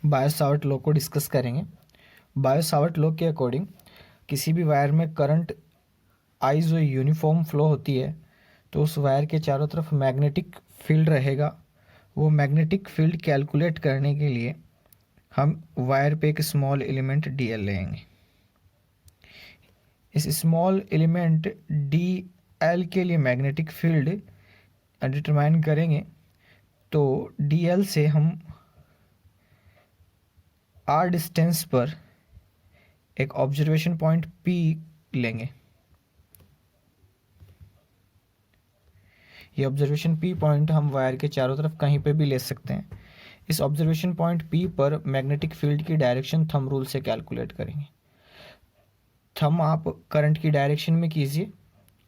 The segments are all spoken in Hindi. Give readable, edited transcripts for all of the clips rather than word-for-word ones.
बायो-सावर्ट लॉ को डिस्कस करेंगे। बायो-सावर्ट लॉ के अकॉर्डिंग किसी भी वायर में करंट आई जो यूनिफॉर्म फ्लो होती है तो उस वायर के चारों तरफ मैग्नेटिक फील्ड रहेगा। वो मैग्नेटिक फील्ड कैलकुलेट करने के लिए हम वायर पे एक स्मॉल एलिमेंट डी एल लेंगे। इस स्मॉल एलिमेंट डी एल के लिए मैग्नेटिक फील्ड डिटरमाइन करेंगे। तो डी एल से हम आर डिस्टेंस पर एक ऑब्जर्वेशन पॉइंट पी लेंगे। ये ऑब्जर्वेशन पी पॉइंट हम वायर के चारों तरफ कहीं पे भी ले सकते हैं। इस ऑब्जर्वेशन पॉइंट पी पर मैग्नेटिक फील्ड की डायरेक्शन थंब रूल से कैलकुलेट करेंगे। थंब आप करंट की डायरेक्शन में कीजिए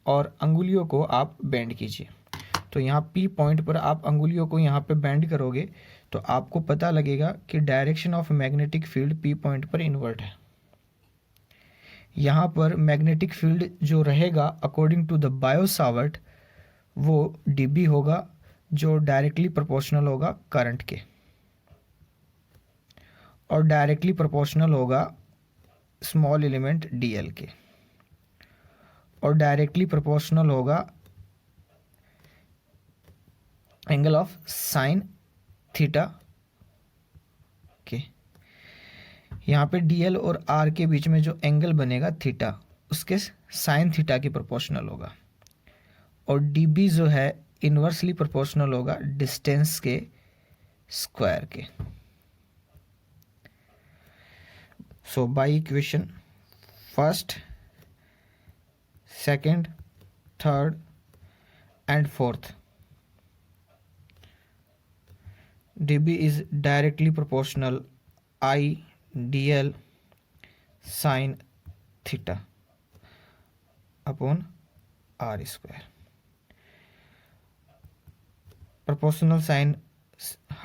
और अंगुलियों को आप बेंड कीजिए। तो यहाँ पी पॉइंट पर आप अंगुलियों को यहाँ पे बेंड करोगे तो आपको पता लगेगा कि direction of magnetic field P point पर इन्वर्ट है। यहाँ पर मैग्नेटिक फील्ड जो रहेगा अकॉर्डिंग टू द बायो-सावर्ट वो डीबी होगा, जो डायरेक्टली प्रोपोर्शनल होगा करंट के, और डायरेक्टली प्रोपोर्शनल होगा स्मॉल एलिमेंट डीएल के, और डायरेक्टली प्रोपोर्शनल होगा एंगल ऑफ साइन थीटा के। यहाँ पे डीएल और आर के बीच में जो एंगल बनेगा थीटा, उसके साइन थीटा की प्रोपोर्शनल होगा, और डीबी जो है इन्वर्सली प्रोपोर्शनल होगा डिस्टेंस के स्क्वायर के। So by equation first, second, third and fourth, dB is directly proportional I dl sin theta upon r square। Proportional sine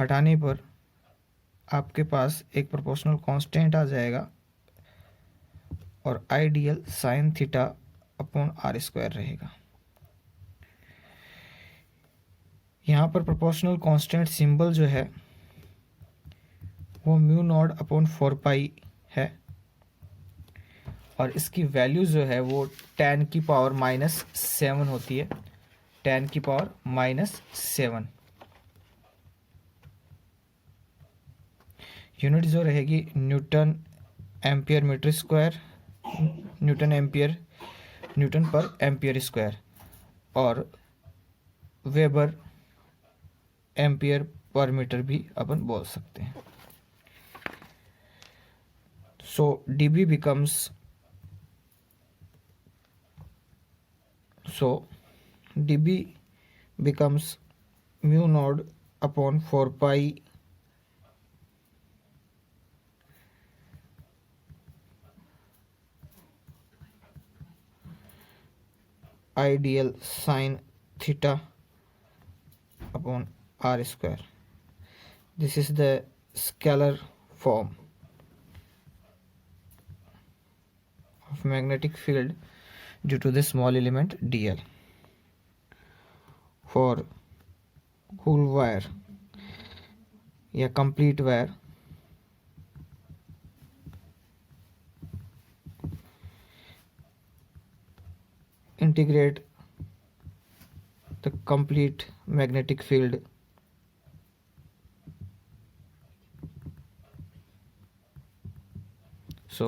हटाने पर आपके पास एक प्रोपोर्शनल कांस्टेंट आ जाएगा और I D L sine theta upon R square रहेगा। यहाँ पर प्रोपोर्शनल कांस्टेंट सिंबल जो है वो म्यू नॉट अपॉन 4 पाई है, और इसकी वैल्यू जो है वो 10 की पावर -7 होती है। 10 की पावर -7 यूनिट जो रहेगी newton ampere metre square, newton per ampere square, और वेबर एम्पियर पर मीटर भी अपन बोल सकते हैं। So dB becomes mu not upon 4 pi I dl sine theta upon r square। This is the scalar form of magnetic field due to the small element dl for whole wire या complete wire। integrate the complete magnetic field so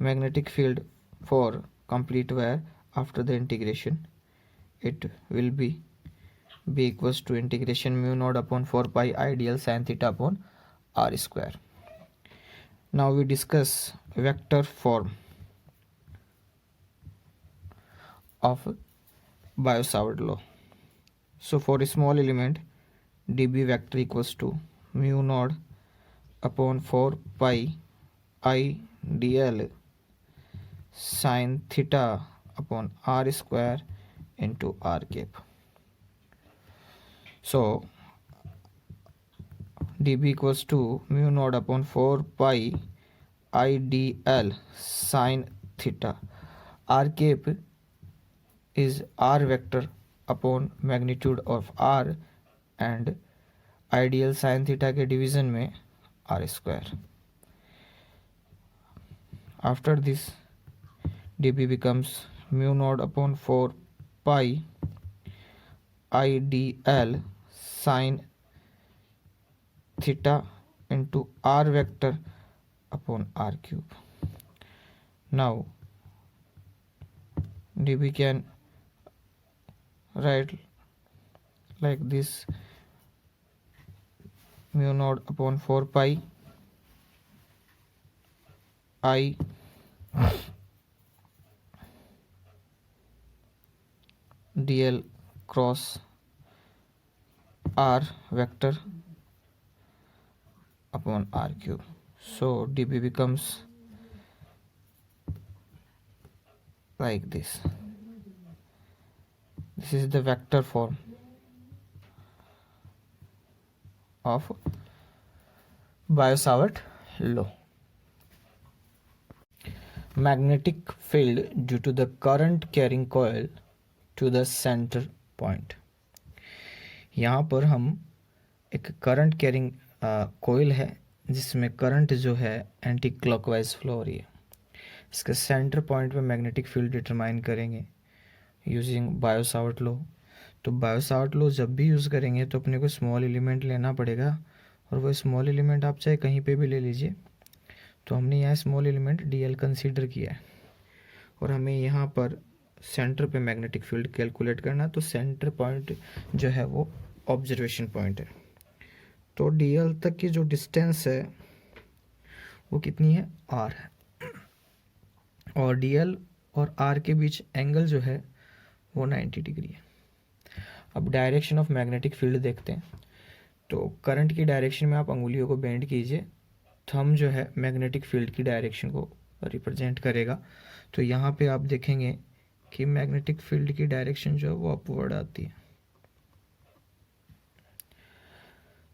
magnetic field for complete wire after the integration it will be b equals to integration mu naught upon 4 pi I dl sin theta upon r square। now we discuss vector form of Biot-Savart law। So for a small element dB vector equals to mu naught upon 4 pi I dl sin theta upon r square into r cap। So dB equals to mu naught upon 4 pi I dl sin theta, r cap is r vector upon magnitude of r, and ideal sine theta के डिवीजन में r square. After this, dB becomes mu naught upon 4 pi I dl sine theta into r vector upon r cube. Now dB can write like this: mu naught upon 4 pi I dl cross r vector upon r cube. So dB becomes like this. This is the vector form of Biot-Savart law. Magnetic field due to the current carrying coil to the center point. यहाँ पर हम एक करंट कैरिंग कोयल है जिसमें करंट जो है एंटी क्लॉकवाइज फ्लो हो रही है। इसके सेंटर पॉइंट पे मैग्नेटिक फील्ड डिटरमाइन करेंगे यूजिंग बायो-सावर्ट लॉ। तो बायो-सावर्ट लॉ जब भी यूज़ करेंगे तो अपने को स्मॉल एलिमेंट लेना पड़ेगा, और वो स्मॉल एलिमेंट आप चाहे कहीं पे भी ले लीजिए। तो हमने यहाँ स्मॉल एलिमेंट DL कंसीडर किया है, और हमें यहाँ पर सेंटर पे मैग्नेटिक फील्ड कैलकुलेट करना। तो सेंटर पॉइंट जो है वो ऑब्जर्वेशन पॉइंट है। तो DL तक की जो डिस्टेंस है वो कितनी है, R है, और DL और R के बीच एंगल जो है वो 90 डिग्री है। अब डायरेक्शन ऑफ मैग्नेटिक फील्ड देखते हैं। तो करंट की डायरेक्शन में आप अंगुलियों को बेंड कीजिए, थंब जो है मैग्नेटिक फील्ड की डायरेक्शन को रिप्रेजेंट करेगा। तो यहाँ पे आप देखेंगे कि मैग्नेटिक फील्ड की डायरेक्शन जो है वो अपवर्ड आती है।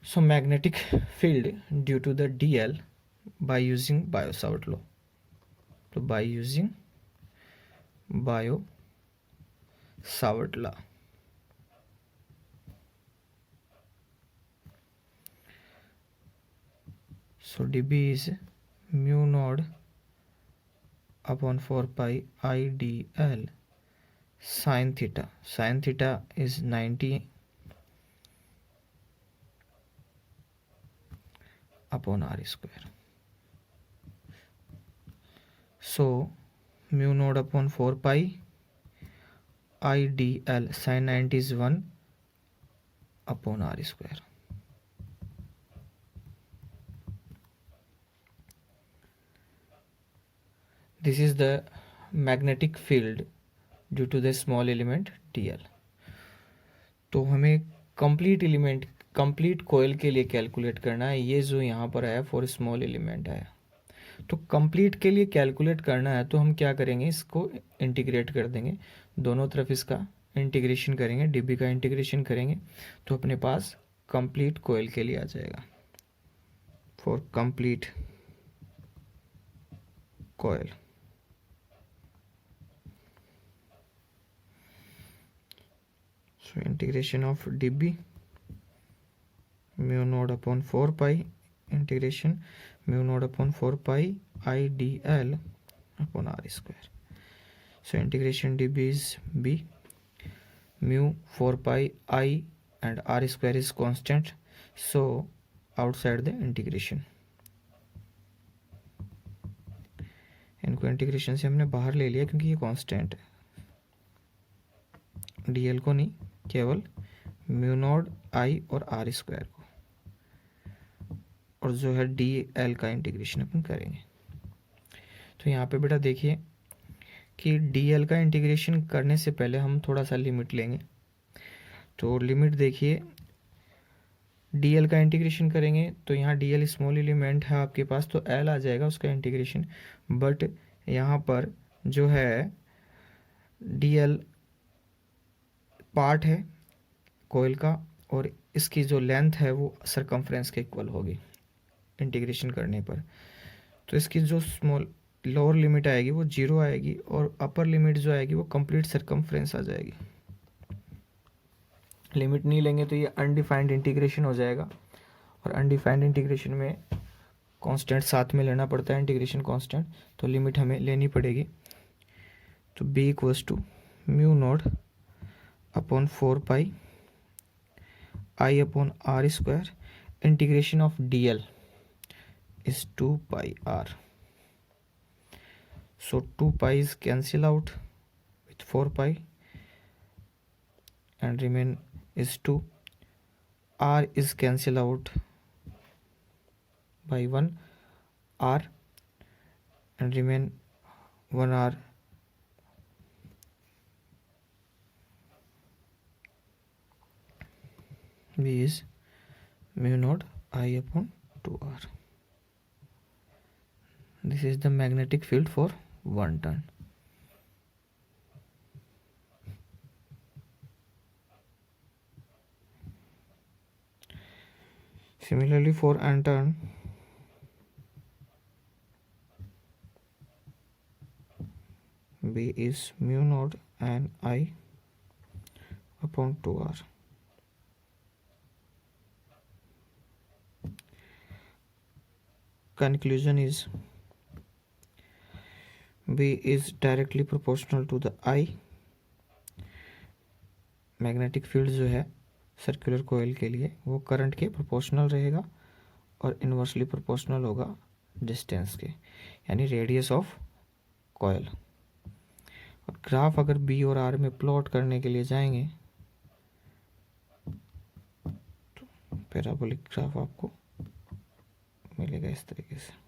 So magnetic field due to the DL by using Biot-Savart law. तो by using Biot-Savart law, so dB is mu naught upon 4 pi I dl sin theta. Sin theta is 90 upon r square. So mu naught upon 4 pi I dl sin 90 is 1 upon r square. This is the magnetic field due to the small element DL. तो हमें कंप्लीट कोयल के लिए कैलकुलेट करना है। ये जो यहाँ पर है फॉर स्मॉल एलिमेंट है। तो कंप्लीट के लिए कैलकुलेट करना है तो हम क्या करेंगे, इसको इंटीग्रेट कर देंगे, दोनों तरफ इसका इंटीग्रेशन करेंगे, DB का इंटीग्रेशन करेंगे, तो अपने पास कंप्लीट कोयल के लिए आ जाएगा। For complete coil, so integration of dB mu naught upon 4 pi integration mu naught upon 4 pi I dl upon r square. So integration dB is B, mu 4 pi I and r square is constant, so outside the integration, इनको इंटीग्रेशन से हमने बाहर ले लिया क्योंकि ये कांस्टेंट है। DL को नहीं, केवल म्यू नॉट I और r स्क्वायर को, और जो है DL का इंटीग्रेशन अपन करेंगे। तो यहाँ पे बेटा देखिए कि DL का इंटीग्रेशन करने से पहले हम थोड़ा सा लिमिट लेंगे। तो लिमिट देखिए, DL का इंटीग्रेशन करेंगे तो यहाँ DL स्मॉल एलिमेंट है आपके पास, तो L आ जाएगा उसका इंटीग्रेशन। बट यहाँ पर जो है DL पार्ट है कोयल का, और इसकी जो लेंथ है वो सरकमफ्रेंस के इक्वल होगी इंटीग्रेशन करने पर। तो इसकी जो स्मॉल लोअर लिमिट आएगी वो 0 आएगी, और अपर लिमिट जो आएगी वो कंप्लीट सरकमफ्रेंस आ जाएगी। लिमिट नहीं लेंगे तो ये अनडिफाइंड इंटीग्रेशन हो जाएगा, और अनडिफाइंड इंटीग्रेशन में कांस्टेंट साथ में लेना पड़ता है, इंटीग्रेशन कांस्टेंट, तो लिमिट हमें लेनी पड़ेगी। तो b equals to mu not upon 4 pi I upon R square, integration of dl is 2 pi r. So 2 pi's cancel out with 4 pi and remain is 2. R is cancel out by 1 r and remain 1 r. B is mu naught I upon 2r. This is the magnetic field for 1 turn. Similarly for n turn, B is mu naught and I upon 2r. Conclusion is B is directly proportional to the I. Magnetic field जो है सर्कुलर कोयल के लिए वो करंट के प्रोपोर्शनल रहेगा और इन्वर्सली प्रोपोर्शनल होगा डिस्टेंस के, यानी रेडियस ऑफ कोयल। और ग्राफ अगर बी और आर में प्लॉट करने के लिए जाएंगे तो पैराबोलिक ग्राफ आपको मिलेगा इस तरीके से।